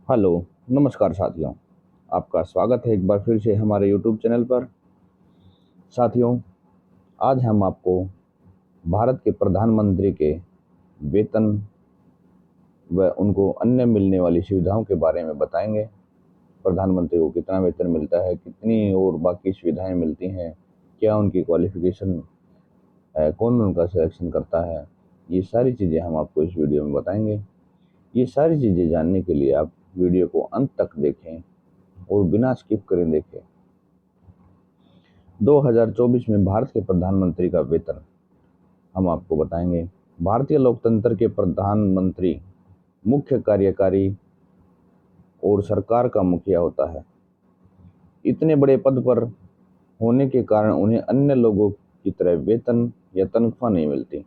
Hello, नमस्कार साथियों। आपका स्वागत है एक बार फिर से हमारे यूट्यूब चैनल पर। साथियों, आज हम आपको भारत के प्रधानमंत्री के वेतन व उनको अन्य मिलने वाली सुविधाओं के बारे में बताएंगे। प्रधानमंत्री को कितना वेतन मिलता है, कितनी और बाकी सुविधाएं मिलती हैं, क्या उनकी क्वालिफिकेशन है, कौन उनका सिलेक्शन करता है, ये सारी चीज़ें हम आपको इस वीडियो में बताएंगे। ये सारी चीज़ें जानने के लिए आप वीडियो को अंत तक देखें और बिना स्किप करें देखें। 2024 में भारत के प्रधानमंत्री का वेतन हम आपको बताएंगे। भारतीय लोकतंत्र के प्रधानमंत्री मुख्य कार्यकारी और सरकार का मुखिया होता है। इतने बड़े पद पर होने के कारण उन्हें अन्य लोगों की तरह वेतन या तनख्वाह नहीं मिलती,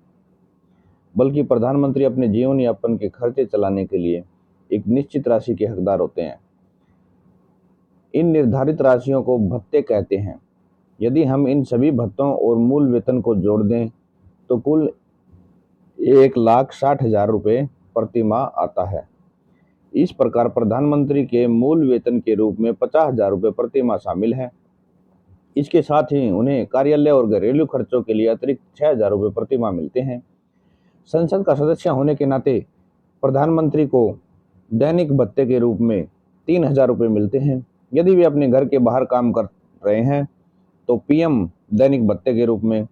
बल्कि प्रधानमंत्री अपने जीवन यापन के खर्चे चलाने के लिए एक निश्चित राशि के हकदार होते हैं। इन निर्धारित राशियों को भत्ते कहते हैं। यदि हम इन सभी भत्तों और मूल वेतन को जोड़ दें तो कुल 1,60,000 रुपये प्रति माह आता है। इस प्रकार प्रधानमंत्री के मूल वेतन के रूप में 50,000 रुपये प्रति माह शामिल है। इसके साथ ही उन्हें कार्यालय और घरेलू खर्चों के लिए अतिरिक्त 6,000 रुपये प्रति माह मिलते हैं। संसद का सदस्य होने के नाते प्रधानमंत्री को दैनिक भत्ते के रूप में 3,000 रुपये मिलते हैं। यदि वे अपने घर के बाहर काम कर रहे हैं तो पीएम दैनिक भत्ते के रूप में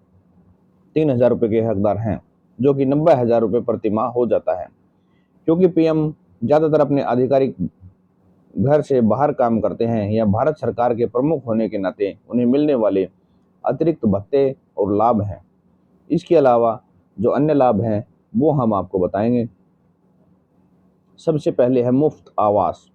3,000 रुपये के हकदार हैं, जो कि 90,000 रुपये प्रति माह हो जाता है। क्योंकि पीएम ज़्यादातर अपने आधिकारिक घर से बाहर काम करते हैं या भारत सरकार के प्रमुख होने के नाते उन्हें मिलने वाले अतिरिक्त भत्ते और लाभ हैं। इसके अलावा जो अन्य लाभ हैं वो हम आपको बताएंगे। सबसे पहले है मुफ्त आवास।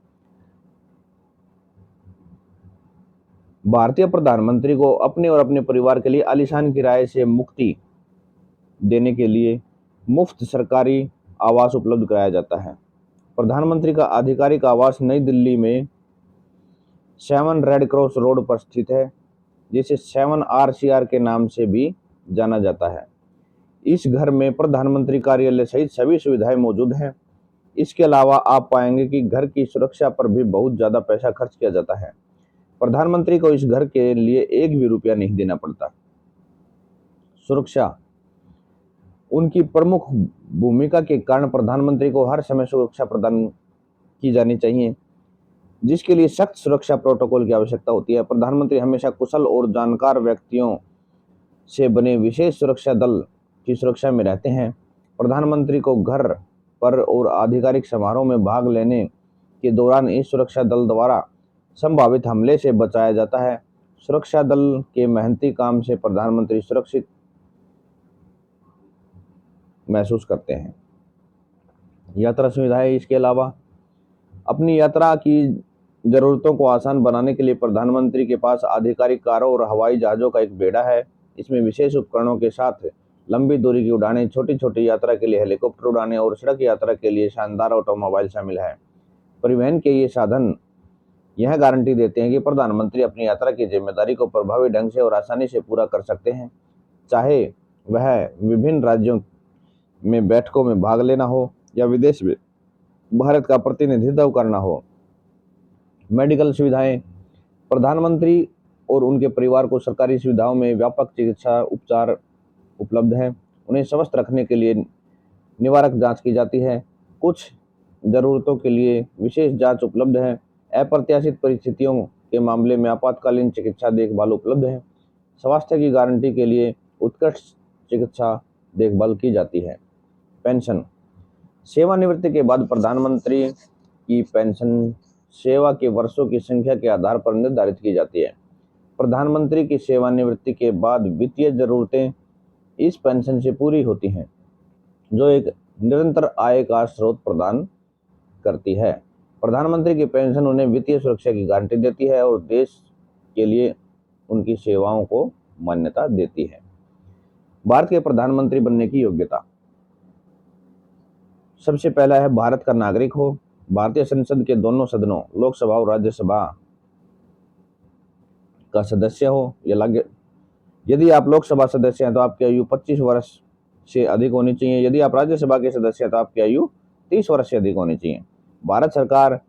भारतीय प्रधानमंत्री को अपने और अपने परिवार के लिए आलीशान किराए से मुक्ति देने के लिए मुफ्त सरकारी आवास उपलब्ध कराया जाता है। प्रधानमंत्री का आधिकारिक आवास नई दिल्ली में 7 रेड क्रॉस रोड पर स्थित है, जिसे 7 RCR के नाम से भी जाना जाता है। इस घर में प्रधानमंत्री कार्यालय सहित सभी सुविधाएं मौजूद हैं। इसके अलावा आप पाएंगे कि घर की सुरक्षा पर भी बहुत ज़्यादा पैसा खर्च किया जाता है। प्रधानमंत्री को इस घर के लिए एक भी रुपया नहीं देना पड़ता। सुरक्षा, उनकी प्रमुख भूमिका के कारण प्रधानमंत्री को हर समय सुरक्षा प्रदान की जानी चाहिए, जिसके लिए सख्त सुरक्षा प्रोटोकॉल की आवश्यकता होती है। प्रधानमंत्री हमेशा कुशल और जानकार व्यक्तियों से बने विशेष सुरक्षा दल की सुरक्षा में रहते हैं। प्रधानमंत्री को घर पर और आधिकारिक समारोह में भाग लेने के दौरान इस सुरक्षा दल द्वारा संभावित हमले से बचाया जाता है। सुरक्षा दल के मेहनती काम से प्रधानमंत्री सुरक्षित महसूस करते हैं। यात्रा सुविधाएं, इसके अलावा अपनी यात्रा की ज़रूरतों को आसान बनाने के लिए प्रधानमंत्री के पास आधिकारिक कारों और हवाई जहाज़ों का एक बेड़ा है। इसमें विशेष उपकरणों के साथ लंबी दूरी की उड़ानें, छोटी छोटी यात्रा के लिए हेलीकॉप्टर उड़ानें और सड़क यात्रा के लिए शानदार ऑटोमोबाइल शामिल है। परिवहन के ये साधन यह गारंटी देते हैं कि प्रधानमंत्री अपनी यात्रा की जिम्मेदारी को प्रभावी ढंग से और आसानी से पूरा कर सकते हैं, चाहे वह विभिन्न राज्यों में बैठकों में भाग लेना हो या विदेश में भारत का प्रतिनिधित्व करना हो। मेडिकल सुविधाएं, प्रधानमंत्री और उनके परिवार को सरकारी सुविधाओं में व्यापक चिकित्सा उपचार उपलब्ध है। उन्हें स्वस्थ रखने के लिए निवारक जांच की जाती है। कुछ ज़रूरतों के लिए विशेष जांच उपलब्ध है। अप्रत्याशित परिस्थितियों के मामले में आपातकालीन चिकित्सा देखभाल उपलब्ध है। स्वास्थ्य की गारंटी के लिए उत्कृष्ट चिकित्सा देखभाल की जाती है। पेंशन, सेवानिवृत्ति के बाद प्रधानमंत्री की पेंशन सेवा के वर्षों की संख्या के आधार पर निर्धारित की जाती है। प्रधानमंत्री की सेवानिवृत्ति के बाद वित्तीय जरूरतें इस पेंशन से पूरी होती हैं, जो एक निरंतर आय का स्रोत प्रदान करती है। प्रधानमंत्री की पेंशन उन्हें वित्तीय सुरक्षा की गारंटी देती है और देश के लिए उनकी सेवाओं को मान्यता देती है। भारत के प्रधानमंत्री बनने की योग्यता, सबसे पहला है भारत का नागरिक हो, भारतीय संसद के दोनों सदनों लोकसभा और राज्यसभा का सदस्य हो या लगे। यदि आप लोकसभा सदस्य हैं तो आपकी आयु 25 वर्ष से अधिक होनी चाहिए। यदि आप राज्यसभा के सदस्य हैं तो आपकी आयु 30 वर्ष से अधिक होनी चाहिए। भारत सरकार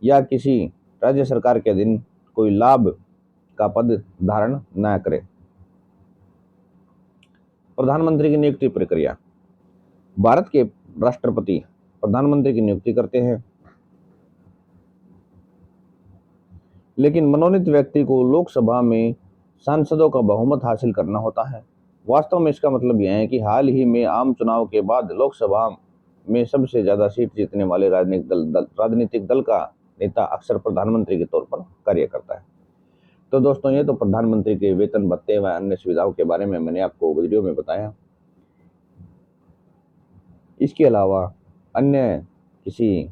या किसी राज्य सरकार के अधीन कोई लाभ का पद धारण न करे। प्रधानमंत्री की नियुक्ति प्रक्रिया। भारत के राष्ट्रपति प्रधानमंत्री की नियुक्ति करते हैं, लेकिन मनोनीत व्यक्ति को लोकसभा में सांसदों का बहुमत हासिल करना होता है। वास्तव में इसका मतलब यह है कि हाल ही में आम चुनाव के बाद लोकसभा में सबसे ज्यादा सीट जीतने वाले राजनीतिक दल का नेता अक्सर प्रधानमंत्री के तौर पर कार्य करता है। तो दोस्तों, ये तो प्रधानमंत्री के वेतन भत्ते व अन्य सुविधाओं के बारे में मैंने आपको वीडियो में बताया। इसके अलावा अन्य किसी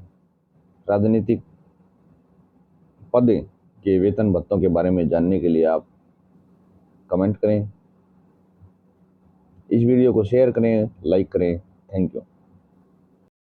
राजनीतिक पद के वेतन भत्तों के बारे में जानने के लिए आप कमेंट करें, इस वीडियो को शेयर करें, लाइक करें। Thank you.